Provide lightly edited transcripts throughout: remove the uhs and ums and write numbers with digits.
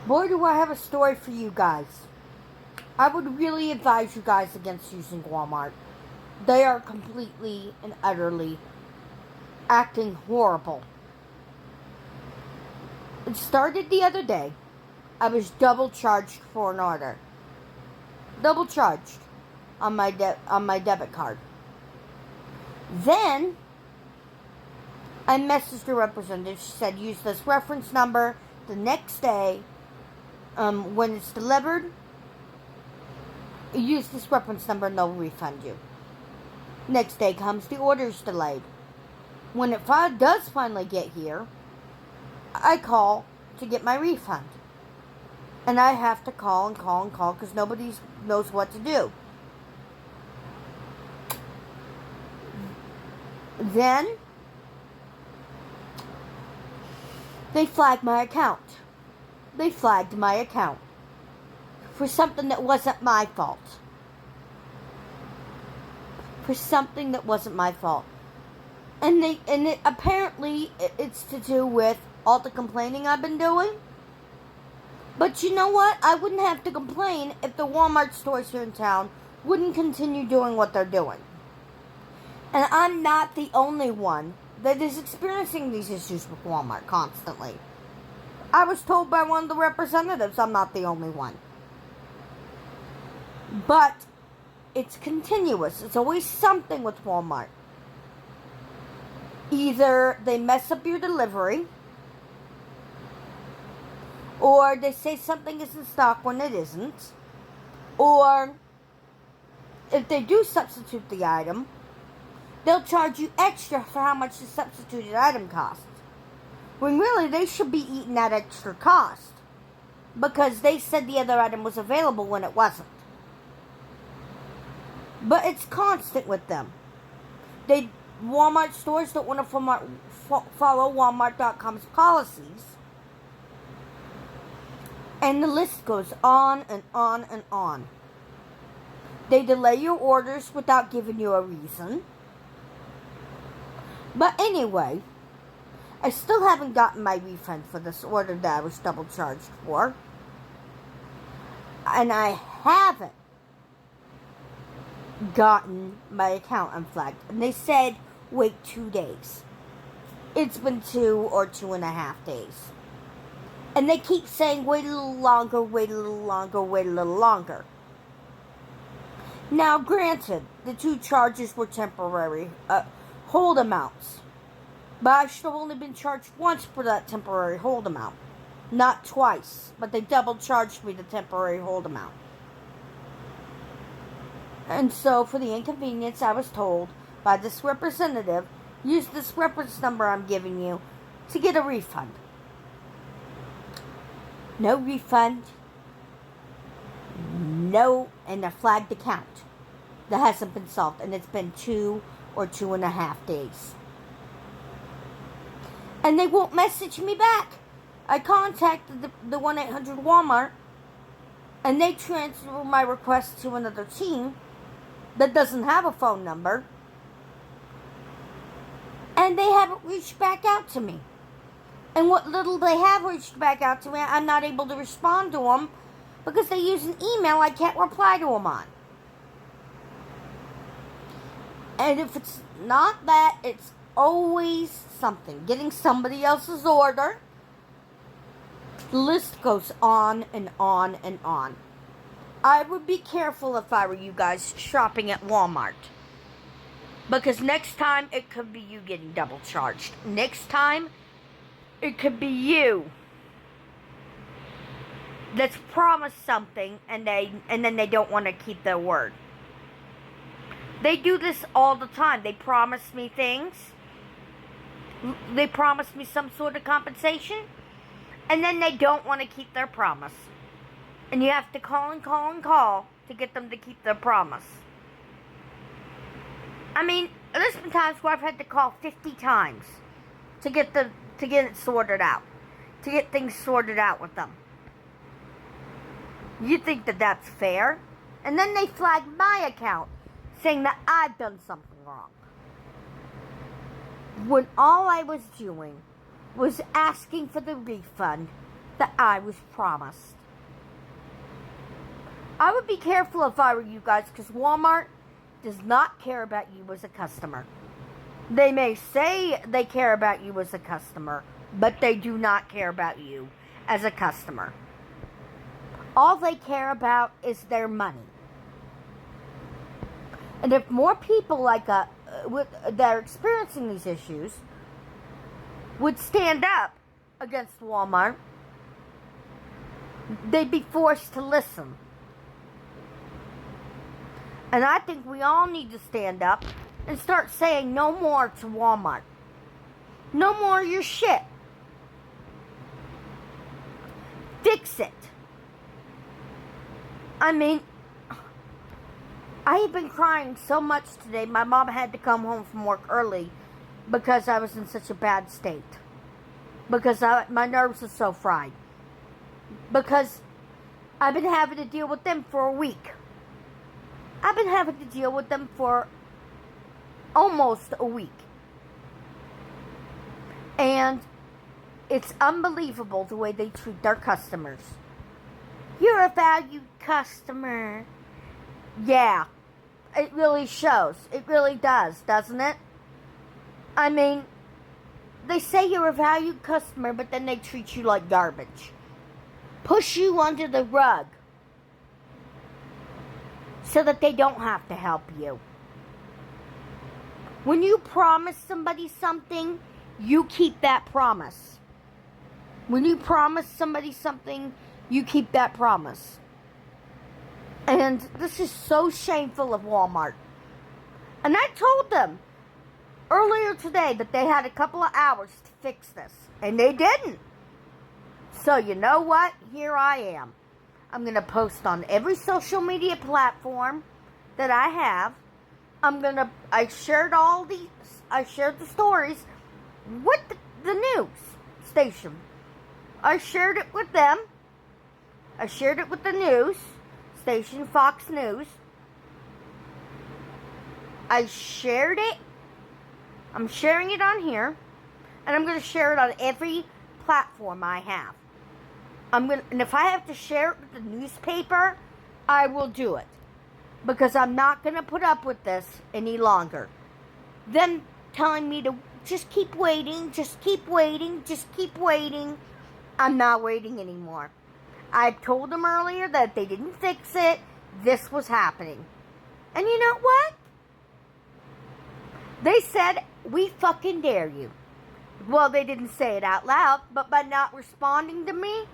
Boy, do I have a story for you guys. I would really advise you guys against using Walmart. They are completely and utterly acting horrible. It started the other day. I was double charged for an order. Double charged on my debit card. Then I messaged the representative. She said, use this reference number the next day when it's delivered. Use this reference number and they'll refund you. Next day comes, the order's delayed. When it does finally get here, I call to get my refund. And I have to call because nobody knows what to do. Then they flagged my account. They flagged my account for something that wasn't my fault. For something that wasn't my fault. And apparently it's to do with all the complaining I've been doing. But you know what? I wouldn't have to complain if the Walmart stores here in town wouldn't continue doing what they're doing. And I'm not the only one that is experiencing these issues with Walmart constantly. I was told by one of the representatives I'm not the only one. But it's continuous. It's always something with Walmart. Either they mess up your delivery, or they say something is in stock when it isn't, or if they do substitute the item, they'll charge you extra for how much the substituted item costs. When really they should be eating that extra cost, because they said the other item was available when it wasn't. But it's constant with them. Walmart stores don't want to follow Walmart.com's policies. And the list goes on and on and on. They delay your orders without giving you a reason. But anyway, I still haven't gotten my refund for this order that I was double charged for. And I haven't gotten my account unflagged. And they said, wait 2 days. It's been 2 or 2.5 days. And they keep saying, wait a little longer, wait a little longer, wait a little longer. Now, granted, the 2 charges were temporary hold amounts. But I should have only been charged once for that temporary hold amount. Not twice. But they double charged me the temporary hold amount. And so, for the inconvenience, I was told by this representative, use this reference number I'm giving you to get a refund. No refund. No, and a flagged account that hasn't been solved. And it's been 2 or 2.5 days. And they won't message me back. I contacted the 1-800 Walmart, and they transferred my request to another team that doesn't have a phone number, and they haven't reached back out to me. And what little they have reached back out to me, I'm not able to respond to them because they use an email I can't reply to them on. And if it's not that, it's always something. Getting somebody else's order. The list goes on and on and on. I would be careful if I were you guys shopping at Walmart. Because next time, it could be you getting double charged. Next time, it could be you that's promised something and then they don't want to keep their word. They do this all the time. They promise me things. They promise me some sort of compensation. And then they don't want to keep their promise. And you have to call and call and call to get them to keep their promise. I mean, there's been times where I've had to call 50 times to get it sorted out. To get things sorted out with them. You think that that's fair? And then they flag my account, saying that I've done something wrong. When all I was doing was asking for the refund that I was promised. I would be careful if I were you guys, because Walmart does not care about you as a customer. They may say they care about you as a customer, but they do not care about you as a customer. All they care is their money. And if more people that are experiencing these issues would stand up against Walmart, they'd be forced to listen. And I think we all need to stand up and start saying no more to Walmart. No more your shit. Fix it. I mean, I have been crying so much today. My mom had to come home from work early because I was in such a bad state. Because my nerves are so fried. Because I've been having to deal with them for a week. I've been having to deal with them for almost a week. And it's unbelievable the way they treat their customers. You're a valued customer. Yeah, it really shows. It really does, doesn't it? I mean, they say you're a valued customer, but then they treat you like garbage. Push you under the rug so that they don't have to help you. When you promise somebody something, you keep that promise. When you promise somebody something, you keep that promise. And this is so shameful of Walmart. And I told them earlier today that they had a couple of hours to fix this. And they didn't. So you know what? Here I am. I'm going to post on every social media platform that I have. I shared the stories with the news station. I shared it with them. I shared it with the news station, Fox News. I shared it. I'm sharing it on here. And I'm going to share it on every platform I have. And if I have to share it with the newspaper, I will do it. Because I'm not going to put up with this any longer. Them telling me to just keep waiting, just keep waiting, just keep waiting. I'm not waiting anymore. I told them earlier that if they didn't fix it, this was happening. And you know what? They said, we fucking dare you. Well, they didn't say it out loud, but by not responding to me,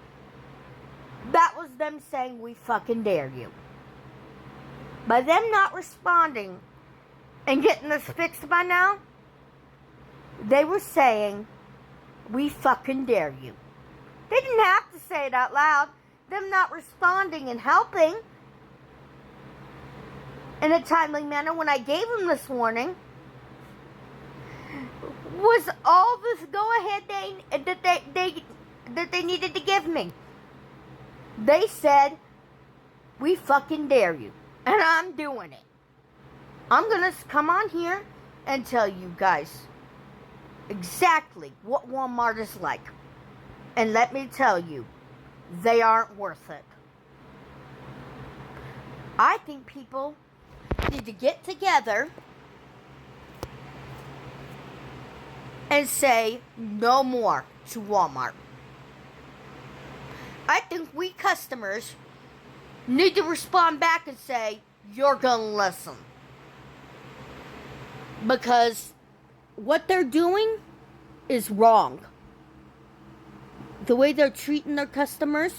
that was them saying, we fucking dare you. By them not responding and getting this fixed by now, they were saying, we fucking dare you. They didn't have to say it out loud. Them not responding and helping in a timely manner when I gave them this warning was all this go-ahead that they needed to give me. They said, we fucking dare you. And I'm doing it. I'm going to come on here and tell you guys exactly what Walmart is like. And let me tell you, they aren't worth it. I think people need to get together and say no more to Walmart. I think we customers need to respond back and say, you're gonna listen. Because what they're doing is wrong. The way they're treating their customers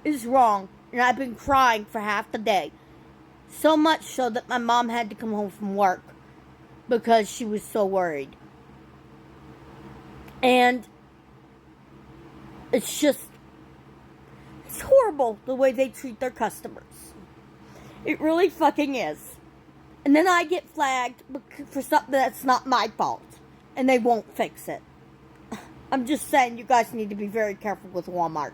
is wrong. And I've been crying for half the day. So much so that my mom had to come home from work because she was so worried. And it's horrible the way they treat their customers. It really fucking is. And then I get flagged for something that's not my fault. And they won't fix it. I'm just saying you guys need to be very careful with Walmart.